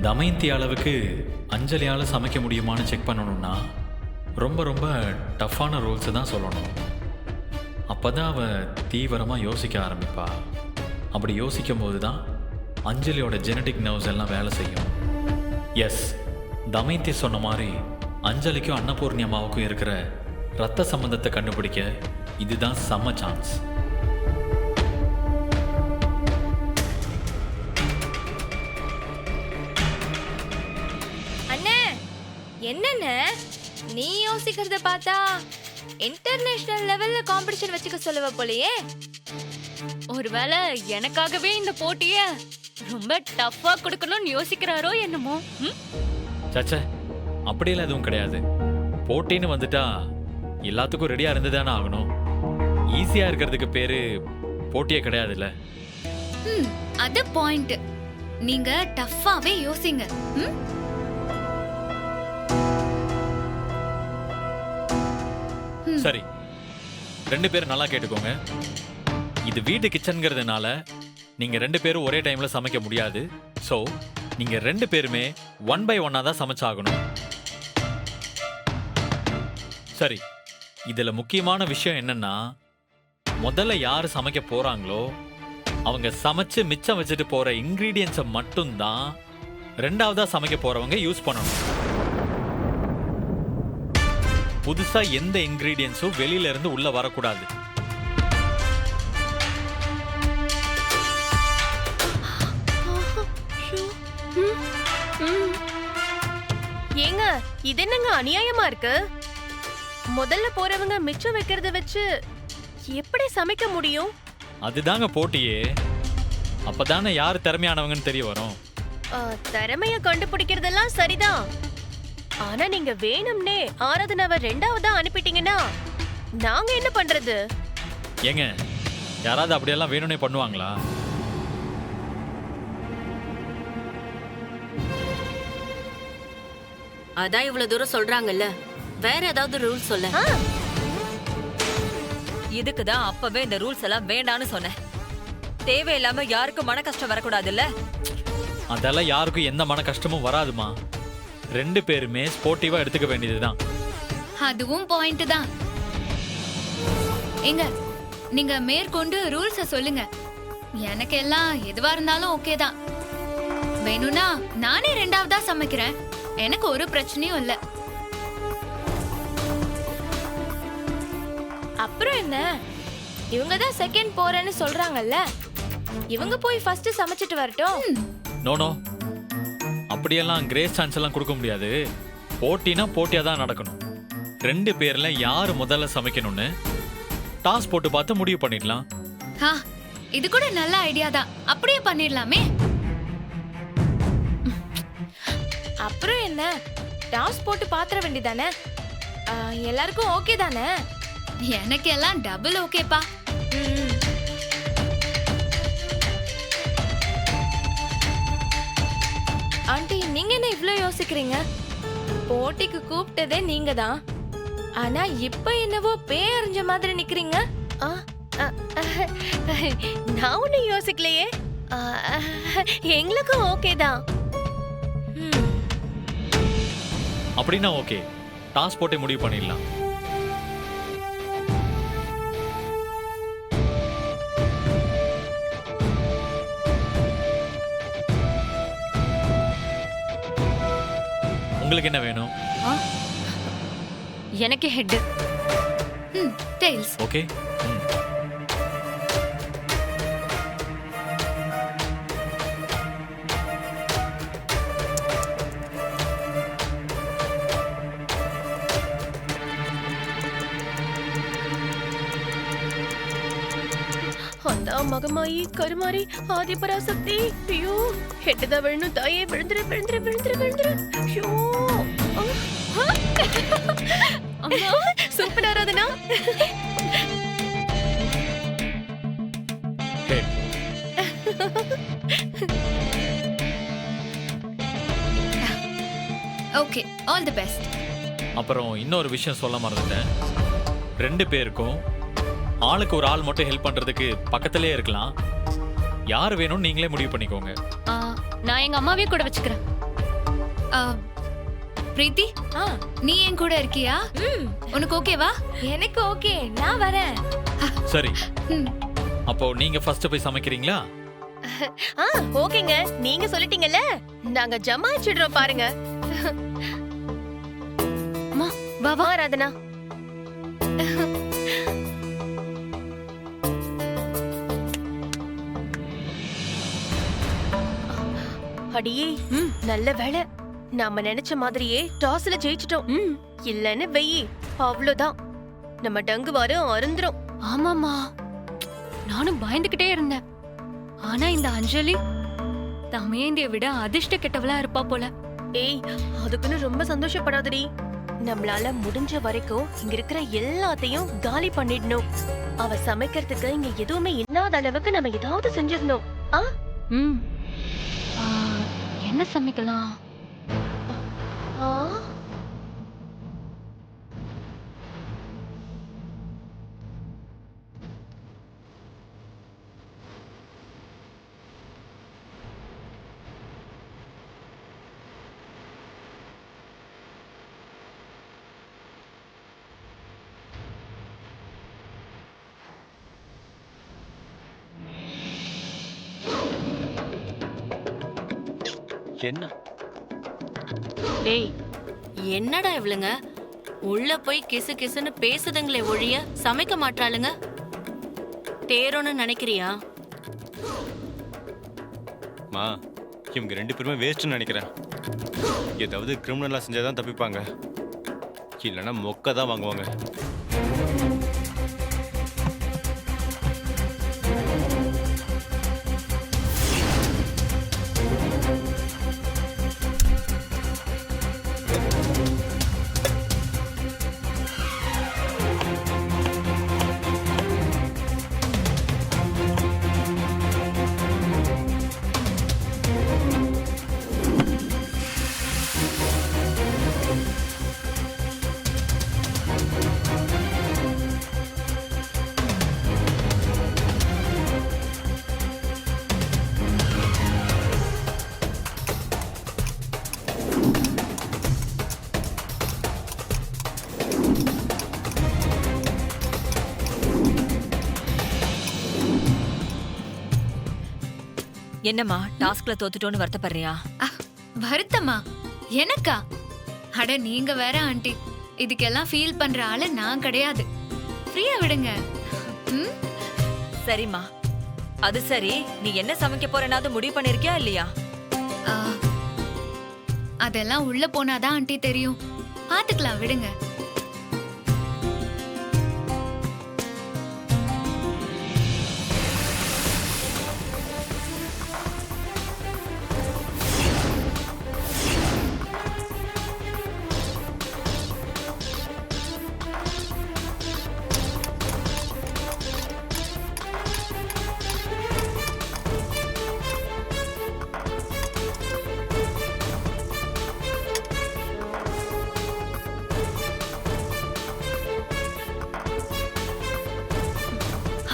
தமயந்தி அளவுக்கு அஞ்சலியால் சமைக்க முடியுமான்னு செக் பண்ணணும்னா ரொம்ப ரொம்ப டஃப்பான ரூல்ஸை தான் சொல்லணும். அப்போ தான் அவள் தீவிரமாக யோசிக்க ஆரம்பிப்பா. அப்படி யோசிக்கும் போது தான் அஞ்சலியோட ஜெனட்டிக் நர்வ்ஸ் எல்லாம் வேலை செய்யும். எஸ், தமயந்தி சொன்ன மாதிரி அஞ்சலிக்கும் அன்னபூர்ணி அம்மாவுக்கும் இருக்கிற ரத்த சம்பந்தத்தை கண்டுபிடிக்க இதுதான் செம்ம சான்ஸ். அண்ணே, என்னென்ன நீ யோசிக்கிறத பார்த்தா இன்டர்நேஷனல் லெவல்ல காம்படிஷன் வச்சுக்க சொல்லுவ போலயே. ஒருவேளை எனக்காகவே இந்த போட்டிய ரொம்ப டஃப்பா கொடுக்கணும்னு யோசிக்கிறாரோ என்னமோ. சச்சே, அப்படியெல்லாம் எதுவும் கிடையாது. போட்டின்னு வந்துட்டா எல்லாத்துக்கும் ரெடியா இருந்துதானே ஆகணும். ஈஸியா இருக்கிறதுக்கு பேரு போட்டியே கிடையாதுல்ல. அது பாயிண்ட். நீங்க டஃப்பாவே யோசிங்க. சரி, 2 பேரும் நல்லா கேட்டுக்கோங்க. இது வீட்டு கிச்சன்ங்கிறதுனால நீங்க 2 பேரும் ஒரே டைம்ல சமைக்க முடியாது. ஸோ நீங்க 2 பேருமே 1 by 1 தான் சமைச்சாகணும். சரி, இதுல முக்கியமான விஷயம் என்னன்னா, முதல்ல யாரு சமைக்க போறாங்களோ அவங்க சமைச்சு மிச்சம் வச்சுட்டு போற இன்கிரீடியன்ஸை மட்டும்தான் 2வதா சமைக்க போறவங்க யூஸ் பண்ணணும். புதுசா எந்த இன்கிரீடியன்ஸும் வெளியில இருந்து உள்ள வரக்கூடாது. ஏங்க, இது என்னங்க அநியாயமா இருக்கு? முதல்ல போறவங்க மிச்சம் வைக்கிறத வச்சு எப்படி சமைக்க முடியும்? அதுதாங்க போட்டியே. அப்பதானே யாரு திறமையானவங்கன்னு தெரிய வரும். திறமைய கண்டுபிடிக்கிறதெல்லாம் சரிதான். ஆனா நீங்க வேணும்னே ஆராதனாவை 2வதா அனுப்பிட்டீங்கன்னா நாங்க என்ன பண்றது? ஏங்க, யாராவது அப்படியெல்லாம் வேணும்னே பண்ணுவாங்களா? அதான் இவ்வளவு தூரம் சொல்றாங்கல்ல, வேற ஏதாவது ரூல் சொல்ல. இதுக்குதான் அப்பவே இந்த ரூல்ஸ் எல்லாம் வேண்டான்னு சொன்னேன். தேவையில்லாம யாருக்கும் மன கஷ்டம் வரக்கூடாதுல்ல. அதெல்லாம் யாருக்கும் எந்த மன கஷ்டமும் வராதுமா. 2 பேருமே ஸ்போர்ட்டிவா எடுத்துக்க வேண்டியதுதான். அதுவும் பாயிண்ட் தான். எங்க நீங்க மேற்கொண்டு ரூல்ஸ சொல்லுங்க. எனக்கு எல்லாம் எதுவா இருந்தாலும் ஓகே தான். வேணும்னா நானே 2வதா சமைக்கிறேன். எனக்கு ஒரு பிரச்சனையும் இல்ல. அப்புறம் என்ன, இவங்க தான் செகண்ட் போறேன்னு சொல்றாங்கல்ல, இவங்க போய் ஃபர்ஸ்ட் சமைச்சிட்டு வரட்டும். நோ, அப்படியெல்லாம் கிரேஸ் சான்ஸ் எல்லாம் கொடுக்க முடியாது. போட்டினா போட்டியா தான் நடக்கணும். 2 பேர்ல யாரு முதல்ல சமைக்கணும்னு டாஸ் போட்டு பார்த்து முடிவு பண்ணிடலாம். இது கூட நல்ல ஐடியா தான். அப்படியே பண்ணிடலாமே. அப்புறம் என்ன, டாஸ் போட்டு பாத்திர வேண்டியதானே? எல்லாருக்கும் ஓகே தானே? எனக்கு எல்லாம் டபுள் ஓகேப்பா. ஆண்டி, நீங்க என்ன இவ்ளோ யோசிக்கிறீங்க? போட்டிக்கு கூப்பிட்டதே நீங்க தான். ஆனா இப்ப என்னவோ பேய் அறிஞ்ச மாதிரி நிக்கிறீங்க. நான் ஒன்னும் யோசிக்கலையே. எங்களுக்கும் ஓகே தான். அப்படின்னா ஓகே, டாஸ் போட்டு முடிவு பண்ணிடலாம். உங்களுக்கு என்ன வேணும்? எனக்கு ஹெட். டெய்ல்ஸ். ஓகே. மகமாயி, கருமாரி, ஆதிபராசக்தி. ஐயோ, ஹெட்டுதான் விழணும். தாயே, விழுந்துரு விழுந்துரு விழுந்துரு விழுந்துரு. ஐயோ, super Aradhana. Okay, all the best. அப்புறம் இன்னொரு விஷயம் சொல்ல மறந்துட்டேன். 2 பேருக்கும் ஆளுக்கு ஒரு ஆள் மட்டும் ஹெல்ப் பண்றதுக்கு பக்கத்திலே இருக்கலாம். யார் வேணும்னு நீங்களே முடிவு பண்ணிக்கோங்க. நான் எங்க அம்மாவே கூட வச்சுக்கிறேன். ஆ, பிரீத்தி ஆ நீ என் கூட இருக்கியா? ம் உனக்கு ஓகேவா? எனக்கு ஓகே, நான் வரேன். சரி, ம். அப்போ நீங்க ஃபர்ஸ்ட் போய் சமைக்கிறீங்களா? ஆ ஓகேங்க, நீங்க சொல்லிட்டீங்கல்ல, நாங்க ஜமாச்சிடுறோம் பாருங்க. அம்மா, வா வா. ராதனா. அடியே, நல்ல வேளை. நாம நினைச்ச மாதிரியே டாஸ்ல ஜெயிச்சிட்டோம். இல்லன்னு வெயி, அவ்வளவுதான். நம்ம டங்குவாரு அருந்துரும். ஆமாமா, நானும் பயந்துகிட்டே இருந்தேன். ஆனா இந்த அஞ்சலி தமேந்திய விட அதிர்ஷ்ட கெட்டவளா இருப்பா போல. ஏய், அதுக்குன்னு ரொம்ப சந்தோஷப்படாதடி. நம்மளால முடிஞ்ச வரைக்கும் இங்க இருக்கிற எல்லாத்தையும் காலி பண்ணிடணும். அவ சமைக்கிறதுக்கு இங்க எதுவுமே இல்லாத அளவுக்கு நம்ம ஏதாவது செஞ்சிடணும். ஆ ம் ஆ, என்ன சமைக்கலாம்? ஆ என்ன டேய் என்னடா இவளுங்க உள்ள போய் கிசு கிசுன்னு பேசுதுங்களே ஒழிய சமைக்க மாட்டாளுங்க. தேரோன்னு நினைக்கிறியா? மா, இவங்க 2 பேருமே வேஸ்ட்னு நினைக்கிறேன். ஏதாவது கிரிமினலா செஞ்சாதான் தப்பிப்பாங்க, இல்லைன்னா மொக்க தான் வாங்குவாங்க. என்னம்மா, டாஸ்க்ல தோத்துட்டோன்னு வருத்தப்படுறியா? வருத்தமா? எனக்கா? அட நீங்க வேற ஆண்டி, இதுக்கெல்லாம் ஃபீல் பண்ற ஆளு நான் கிடையாது. ஃப்ரீயா விடுங்க. ம்? சரிம்மா, அது சரி. நீ என்ன சமைக்க போறேனாவது முடிவு பண்ணிருக்கியா இல்லையா? ஆ, அதெல்லாம் உள்ள போனாதான் ஆண்டி தெரியும். பாத்துக்கலாம் விடுங்க.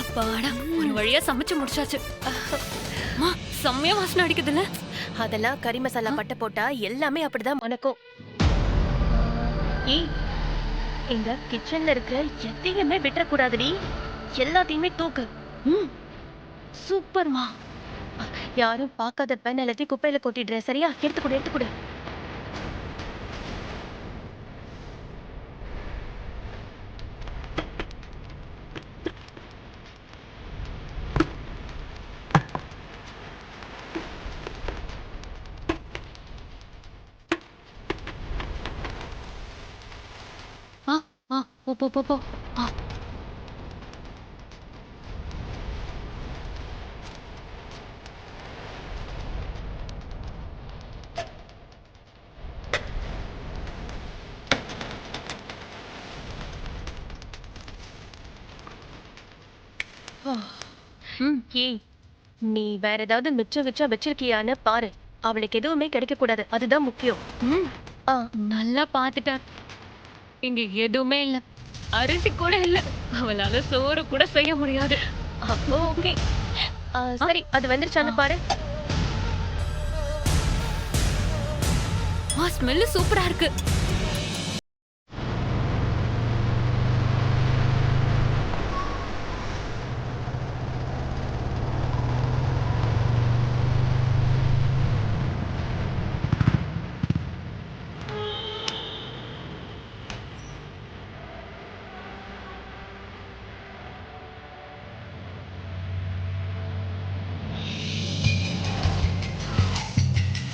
அப்பாடா, ஒரு வழியா சமைச்சு முடிச்சாச்சு. அம்மா, செம்மையா வாசனை அடிக்குதுல்ல? அதெல்லாம் கறி மசாலா பட்டை போட்டா எல்லாமே அப்படிதான் மணக்கும். ஏய், எங்க கிச்சன்ல இருக்கிற எதையுமே விட்டுறக்கூடாதுடி. எல்லாத்தையுமே தூக்கு. சூப்பர்மா. யாரும் பார்க்காதப்ப எல்லாத்தையும் குப்பையில கொட்டிடுற, சரியா? எடுத்துக்கூட எடுத்துக்கூட. போ போ போ போ. ஆ. ஏய், நீ வேற ஏதாவது மிச்சம் வச்சிருக்கியான்னு பாரு. அவளுக்கு எதுவுமே கிடைக்க கூடாது, அதுதான் முக்கியம். ஆ நல்லா பாத்துட்டார். இங்க எதுவுமே இல்ல, அரிசி கூட இல்ல. அவளால சோறு கூட செய்ய முடியாது. அப்போ ஓகே. சரி, அது வந்துருச்சான்னு பாரு. ஸ்மெல்லு சூப்பரா இருக்கு.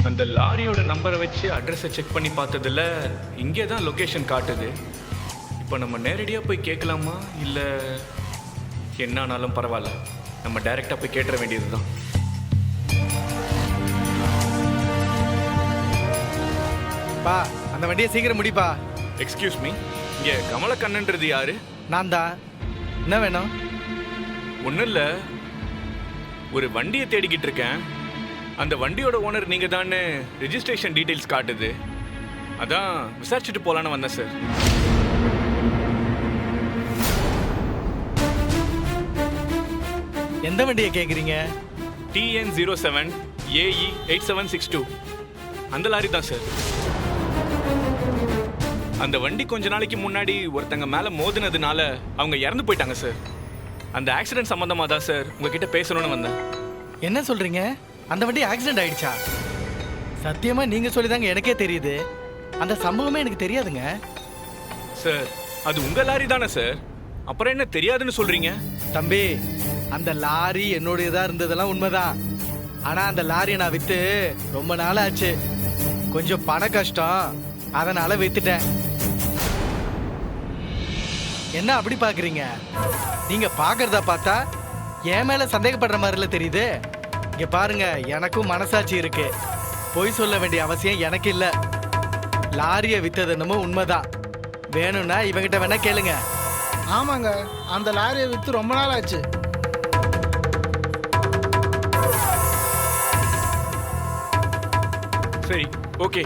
அந்த லாரியோட நம்பரை வச்சு அட்ரஸை செக் பண்ணி பார்த்ததுல இங்கே தான் லொக்கேஷன் காட்டுது. இப்போ நம்ம நேரடியாக போய் கேட்கலாமா இல்லை என்ன ஆனாலும் பரவாயில்ல, நம்ம டைரெக்டாக போய் கேட்டுற வேண்டியது தான். பா அந்த வண்டியை சீக்கிரம் முடிப்பா. எக்ஸ்கியூஸ் மீ, இங்கே கமலக்கண்ணன்றது யாரு? நான் தான். என்ன வேணும்? ஒன்றும் இல்லை, ஒரு வண்டியை தேடிக்கிட்டு இருக்கேன். அந்த வண்டியோட ஓனர் நீங்கள் தானே ரெஜிஸ்ட்ரேஷன் டீட்டெயில்ஸ் காட்டுது. அதான் விசாரிச்சுட்டு போகலான்னு வந்தேன் சார். எந்த வண்டியை கேட்குறீங்க? TN07 AE 8762 அந்த லாரி தான் சார். அந்த வண்டி கொஞ்ச நாளைக்கு முன்னாடி ஒருத்தங்க மேலே மோதினதுனால அவங்க இறந்து போயிட்டாங்க சார். அந்த ஆக்சிடென்ட் சம்மந்தமாக தான் சார் உங்ககிட்ட பேசணும்னு வந்தேன். என்ன சொல்கிறீங்க? அந்த வண்டி ஆக்சிடென்ட் ஆயிடுச்சா? சத்தியமாக நீங்கள் சொல்லிதாங்க எனக்கே தெரியுது. அந்த சம்பவமே எனக்கு தெரியாதுங்க. சார் அது உங்கள் லாரி தானே சார், அப்புறம் என்ன தெரியாதுன்னு சொல்கிறீங்க? தம்பி, அந்த லாரி என்னுடையதாக இருந்ததெல்லாம் உண்மைதான். ஆனால் அந்த லாரியை நான் விற்று ரொம்ப நாள் ஆச்சு. கொஞ்சம் பண கஷ்டம், அதனால் விற்றுட்டேன். என்ன அப்படி பார்க்குறீங்க? நீங்கள் பார்க்குறத பார்த்தா என் மேலே சந்தேகப்படுற மாதிரில தெரியுது. இங்கே பாருங்க, எனக்கும் மனசாட்சி இருக்கு. பொய் சொல்ல வேண்டிய அவசியம் எனக்கு இல்லை. லாரியை வித்தது என்னமோ உண்மைதான். வேணும்னா இவங்கிட்ட வேணா கேளுங்க. ஆமாங்க, அந்த லாரியை விற்று ரொம்ப நாள் ஆச்சு. சரி, ஓகே.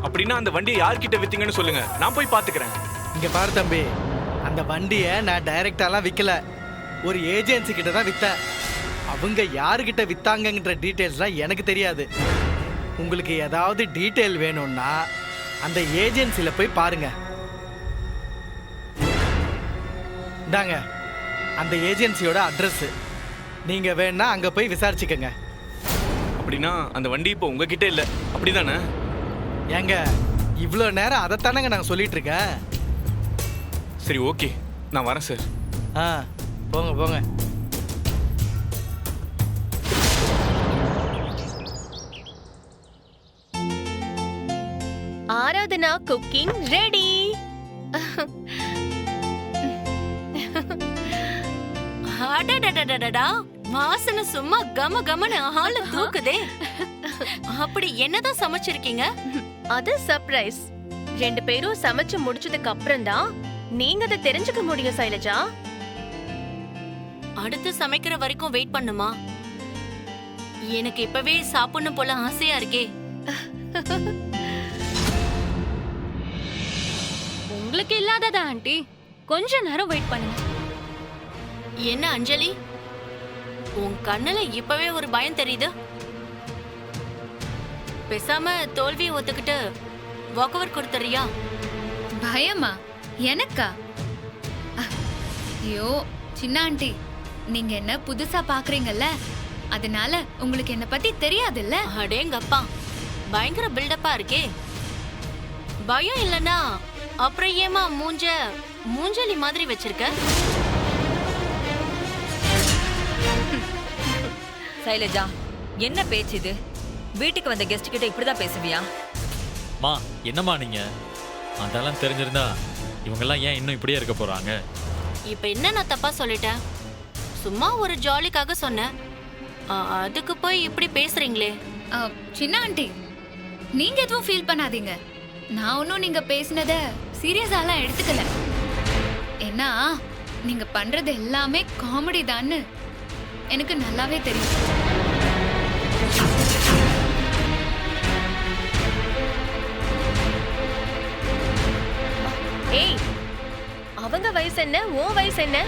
அப்படின்னா அந்த வண்டியை யார்கிட்ட வித்தீங்கன்னு சொல்லுங்க, நான் போய் பார்த்துக்கிறேன். இங்கே பாரு தம்பி, அந்த வண்டியை நான் டைரெக்டாலாம் விற்கல. ஒரு ஏஜென்சி கிட்ட தான் விற்றேன். அவங்க யாருக்கிட்ட வித்தாங்கன்ற டீட்டெயில்ஸ்லாம் எனக்கு தெரியாது. உங்களுக்கு ஏதாவது டீட்டெயில் வேணும்னா அந்த ஏஜென்சியில் போய் பாருங்க. இந்தாங்க அந்த ஏஜென்சியோட அட்ரஸ். நீங்கள் வேணா அங்கே போய் விசாரிச்சுக்கங்க. அப்படின்னா அந்த வண்டி இப்போ உங்ககிட்ட இல்லை, அப்படிதானே? ஏங்க இவ்வளோ நேரம் அதைத்தானங்க நாங்கள் சொல்லிட்டு இருக்கேன். சரி, ஓகே, நான் வரேன் சார். ஆ போங்க போங்க. Aradhana cooking ready. அடடடடடடா, வாசனை சும்மா கம கமன்னு ஆளு தூக்குதே. அப்படி என்னதான் சமைச்சிருக்கீங்க? அது சர்ப்ரைஸ். 2 பேரும் சமைச்சு முடிச்சதுக்கு அப்புறம் தான் நீங்க அதை தெரிஞ்சுக்க முடியும் சைலஜா. அடுத்து சமைக்கிற வரைக்கும் வெயிட் பண்ணுமா? எனக்கு இப்பவே சாப்பிடணும் போல ஆசையா இருக்கே. உங்களுக்கு இல்லாததா ஆண்டி? கொஞ்ச நேரம் வெயிட் பண்ணுங்க. என்ன அஞ்சலி, உன் கண்ணுல இப்பவே ஒரு பயம் தெரியுது. பேசாம தோல்வியை ஒத்துக்கிட்டு வாக்கவர் கொடுத்துறியா? பயமா? எனக்கா? ஐயோ சின்ன ஆண்டி, நீங்க என்ன புதுசா பாக்குறீங்கல்ல, அதனால உங்களுக்கு என்ன பத்தி தெரியாதுல்ல. அடேங்கப்பா, பயங்கர பில்டப்பா இருக்கே. பயம் இல்லனா அப்புறம் ஏமா மூஞ்சலி மாதிரி வச்சிருக்க? சைலஜா, என்ன பேச்சு இது? வீட்டுக்கு வந்த கெஸ்ட் கிட்ட இப்படிதான் பேசுவியா? மா என்னம்மா நீங்க? அதெல்லாம் தெரிஞ்சிருந்தா இவங்கெல்லாம் ஏன் இன்னும் இப்படியே இருக்க போறாங்க? இப்ப என்ன நான் தப்பா சொல்லிட்டேன்? சும்மா ஒரு ஜாலிக்காக சொன்னேன். அதுக்கு போய் இப்படி பேசுறீங்களே. சின்ன ஆண்டி, நீங்க எதுவும் ஃபீல் பண்ணாதீங்க. நான் ஒன்னும் நீங்க பேசினத சீரியஸாலாம் எடுத்துக்கல. ஏன்னா நீங்க பண்றது எல்லாமே காமெடி தான்னு எனக்கு நல்லாவே தெரியும். ஏய், அவங்க வயசு என்ன, உன் வயசு என்ன?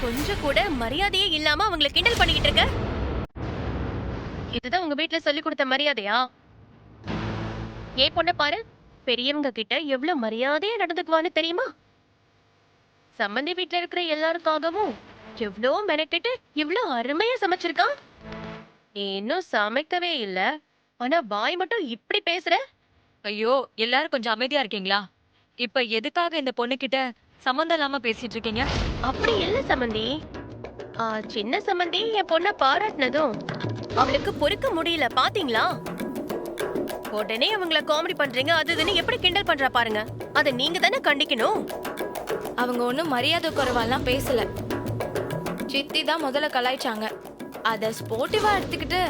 கொஞ்சம் கூட மரியாதையே இல்லாம அவங்களை கிண்டல் பண்ணிக்கிட்டு இருக்க. இதுதான் உங்க வீட்டுல சொல்லி கொடுத்த மரியாதையா? ஏன் பொண்ண பாரு, பெரியவங்க கிட்ட எவ்வளவு மரியாதையா நடந்துக்குவான்னு தெரியுமா? சம்மந்தி வீட்டுல இருக்கிற எல்லாருக்காகவும் எவ்வளோ மெனக்கிட்டு இவ்வளோ அருமையா சமைச்சிருக்கான். நீ இன்னும் சமைக்கவே இல்ல, ஆனா பாய் மட்டும் இப்படி பேசுற. ஐயோ, எல்லாரும் கொஞ்சம் அமைதியா இருக்கீங்களா? இப்ப எதுக்காக இந்த பொண்ணுகிட்ட சம்மந்தம் இல்லாம பேசிட்டு இருக்கீங்க? அப்படி இல்ல சம்மந்தி. சின்ன சம்மந்தி என் பொண்ண பாராட்டினதும் அவளுக்கு பொறுக்க முடியல பாத்தீங்களா? உடனே அவங்கள காமெடி பண்றீங்க அது இதுன்னு எப்படி கிண்டல் பண்றா பாருங்க. அத நீங்க தானே கண்டிக்கணும். அவங்க ஒன்றும் மரியாதை குறைவாலாம் பேசல. சித்தி தான் முதல்ல கலாய்ச்சாங்க. அதை ஸ்போர்ட்டிவா எடுத்துக்கிட்டு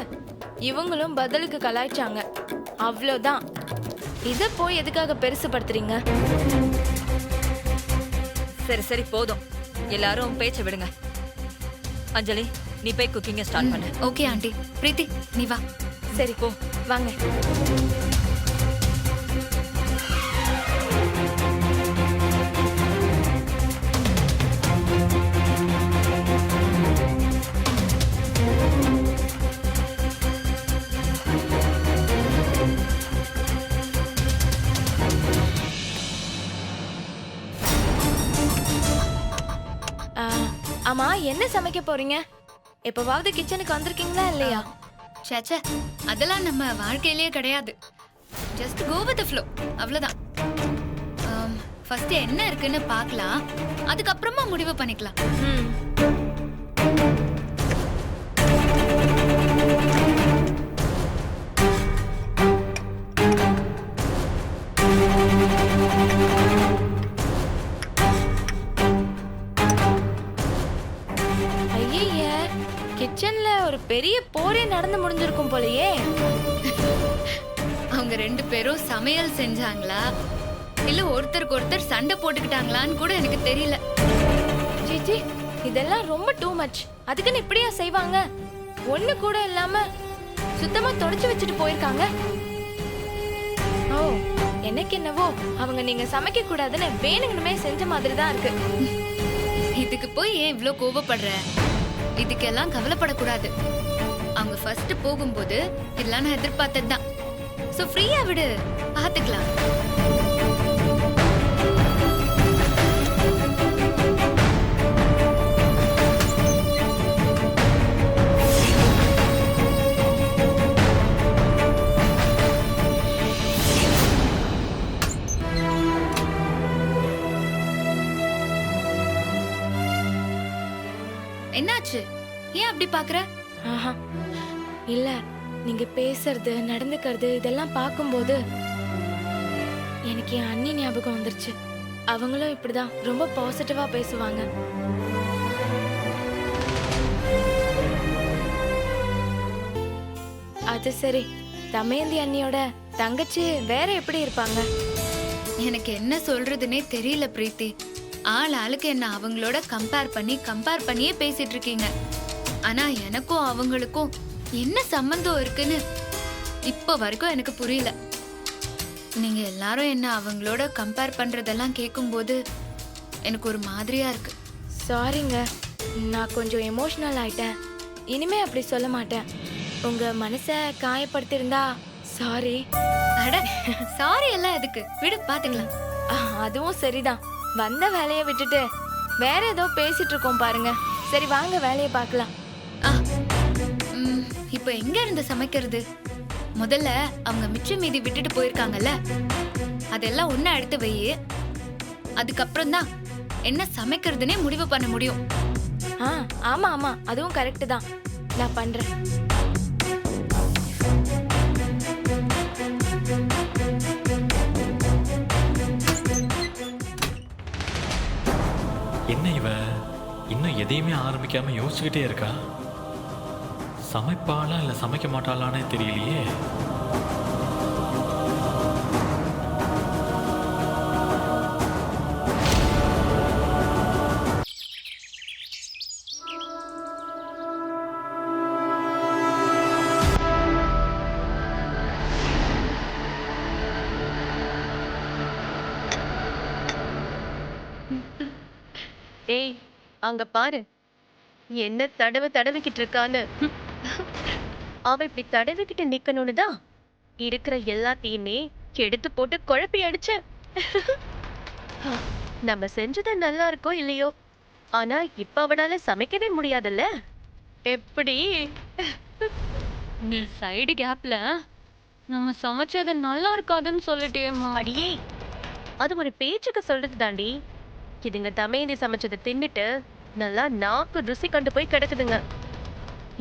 இவங்களும் பதிலுக்கு கலாய்ச்சாங்க. அவ்வளோதான். இதை போய் எதுக்காக பெருசுபடுத்துறீங்க? சரி சரி போதும், எல்லாரும் பேச்ச விடுங்க. அஞ்சலி, நீ போய் குக்கிங்க ஸ்டார்ட் பண்ணு. Okay aunty. பிரீத்தி நீ வா. சரி போ, வாங்க. ஆமா, என்ன சமைக்க போறீங்க? எப்பவாவது கிச்சனுக்கு வந்திருக்கீங்களா இல்லையா? சேச்சே, அதெல்லாம் நம்ம வாழ்க்கையிலேயே கிடையாது. Just go with the flow, அவ்வளவுதான். ஃபர்ஸ்ட் என்ன இருக்குன்னு பார்க்கலாம், அதுக்கப்புறமா முடிவு பண்ணிக்கலாம். ஐயே, கிச்சன்ல ஒரு பெரிய போரே நடந்து முடிஞ்சிருக்கும் போலயே. அவங்க ரெண்டு பேரும் சமையல் செஞ்சாங்களா இல்ல ஒருத்தருக்கு ஒருத்தர் சண்டை போட்டுக்கிட்டாங்களான்னு கூட எனக்கு தெரியல. ஜிஜி, இதெல்லாம் ரொம்ப டூ மச். அதுக்குன்னு இப்படியா செய்வாங்க? ஒண்ணு கூட இல்லாம சுத்தமா தொடச்சு வச்சுட்டு போயிருக்காங்க. ஓ, எனக்கு என்னவோ அவங்க நீங்க சமைக்க கூடாதுன்னு வேணுங்கணுமே செஞ்ச மாதிரி தான் இருக்கு. இதுக்கு போய் ஏன் இவ்ளோ கோவப்படுற? இதுக்கெல்லாம் கவலைப்படக்கூடாது. அவங்க ஃபர்ஸ்ட் போகும்போது இதெல்லாம் நான் எதிர்பார்த்ததுதான். சோ ஃப்ரீயா விடு, பாத்துக்கலாம். என்னாச்சு? ஏன் அப்படி பாக்குற? ஆஹா, இல்ல, நீங்க பேசுறது நடந்துக்கிறது இதெல்லாம் பார்க்கும்போது எனக்கு என் அண்ணி ஞாபகம் வந்துருச்சு. அவங்களும் இப்படிதான் ரொம்ப பாசிட்டிவா பேசுவாங்க. அது சரி, தமயந்தி அண்ணியோட தங்கச்சி வேற எப்படி இருப்பாங்க? எனக்கு என்ன சொல்றதுன்னே தெரியல பிரீத்தி. ஆள் ஆளுக்கு என்ன அவங்களோட கம்பேர் பண்ணியே பேசிட்டு இருக்கீங்க. ஆனா எனக்கும் அவங்களுக்கும் என்ன சம்பந்தம் இருக்குன்னு இப்ப வரைக்கும் எனக்கு புரியல. நீங்க எல்லாரும் என்ன அவங்களோட கம்பேர் பண்றதெல்லாம் கேட்கும்போது எனக்கு ஒரு மாதிரியா இருக்கு. சாரிங்க, நான் கொஞ்சம் எமோஷனல் ஆயிட்டேன். இனிமே அப்படி சொல்ல மாட்டேன். உங்க மனசை காயப்படுத்திருந்தா சாரி. அட, சாரி எல்லாம் எதுக்கு, விடு பாத்துக்கலாம். அதுவும் சரிதான். வந்த வேலையை விட்டுட்டு வேற ஏதோ பேசிட்டு இருக்கோம் பாருங்க. சரி வாங்க, வேலையை பார்க்கலாம். இப்போ எங்க இருந்து சமைக்கிறது? முதல்ல அவங்க மிச்சம் மீதி விட்டுட்டு போயிருக்காங்கல்ல, அதெல்லாம் ஒண்ணா எடுத்து வை. அதுக்கப்புறம் தான் என்ன சமைக்கிறதுனே முடிவு பண்ண முடியும். ஆமா ஆமா, அதுவும் கரெக்ட் தான். நான் பண்றேன். என்ன இவ இன்னும் எதையுமே ஆரம்பிக்காம யோசிச்சுக்கிட்டே இருக்கா? சமைப்பாளா இல்லை சமைக்க மாட்டாளானே தெரியலையே. ஏய், அங்க பாரு, என்ன தடவிக்கிட்டு இருக்கான்னு. அவ இப்படி தடவிக்கிட்டு நிக்கணும்னு தான் இருக்கிற எல்லாத்தையுமே எடுத்து போட்டு குழப்பி அடிச்ச. நம்ம செஞ்சது நல்லா இருக்கோ இல்லையோ, ஆனா இப்ப அவனால சமைக்கவே முடியாதுல்ல. எப்படி? நீ சைடு கேப்ல நம்ம சமைச்சது நல்லா இருக்காதுன்னு சொல்லிட்டேம்மா. அடியே, அது ஒரு பேச்சுக்கு சொல்றது தாண்டி. இதுங்க தமையந்தி சமைச்சதை தின்னுட்டு நல்லா நாக்கு ருசி கண்டு போய் கிடக்குதுங்க.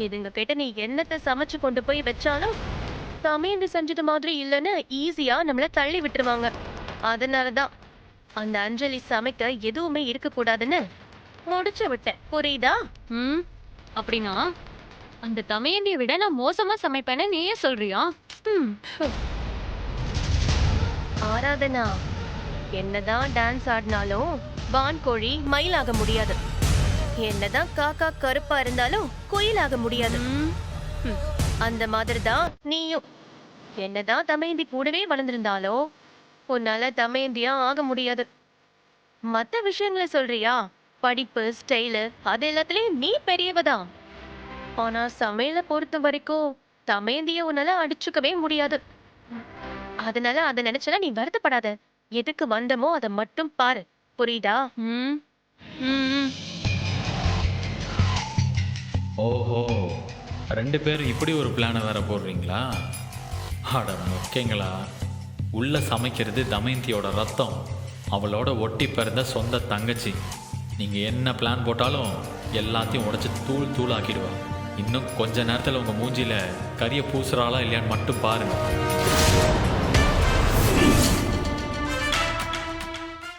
இதுங்க கிட்ட நீ என்னத்தை சமைச்சு கொண்டு போய் வச்சாலும் தமையந்தி செஞ்சது மாதிரி இல்லைன்னு ஈஸியா நம்மள தள்ளி விட்டுருவாங்க. அதனாலதான் அந்த அஞ்சலி சமைக்க எதுவுமே இருக்கக்கூடாதுன்னு முடிச்சு விட்டேன். புரியுதா? ம், அப்படின்னா அந்த தமையந்தியை விட நான் மோசமா சமைப்பேன்னு நீயே சொல்றியா? ம். ஆராதனா, என்னதான் டான்ஸ் ஆடினாலும் வான்கோழி மயிலாக முடியாது. என்னதான் காக்கா கருப்பா இருந்தாலும் குயிலாக முடியாது. ம். அந்த மாதிரி தான் நீயும். என்னதான் தமையந்தி கூடவே வளர்ந்திருந்தாலும் உன்னால தமையந்தியா ஆக முடியாது. மத்த விஷயங்களை சொல்றியா? படிப்பு, ஸ்டைலு, அது எல்லாத்துலயும் நீ பெரியவதான். ஆனா சமையலை பொறுத்த வரைக்கும் தமையந்திய உன்னால அடிச்சுக்கவே முடியாது. அதனால அதை நினைச்சா நீ வருத்தப்படாத. எதுக்கு வந்தமோ அதை மட்டும் பாரு. புரியுதா? ம் ம் ஓஹோ, 2 பேரும் இப்படி ஒரு பிளானை வேற போடுறீங்களா? அட மொக்கைங்களா. உள்ள சமைக்கிறது தமயந்தியோட ரத்தம், அவளோட ஒட்டி பிறந்த சொந்த தங்கச்சி. நீங்கள் என்ன பிளான் போட்டாலும் எல்லாத்தையும் உடைச்சி தூள் தூள் ஆக்கிடுவா. இன்னும் கொஞ்ச நேரத்தில் உங்கள் மூஞ்சியில் கரிய பூசுறாளா இல்லையான்னு மட்டும் பாருங்கள்.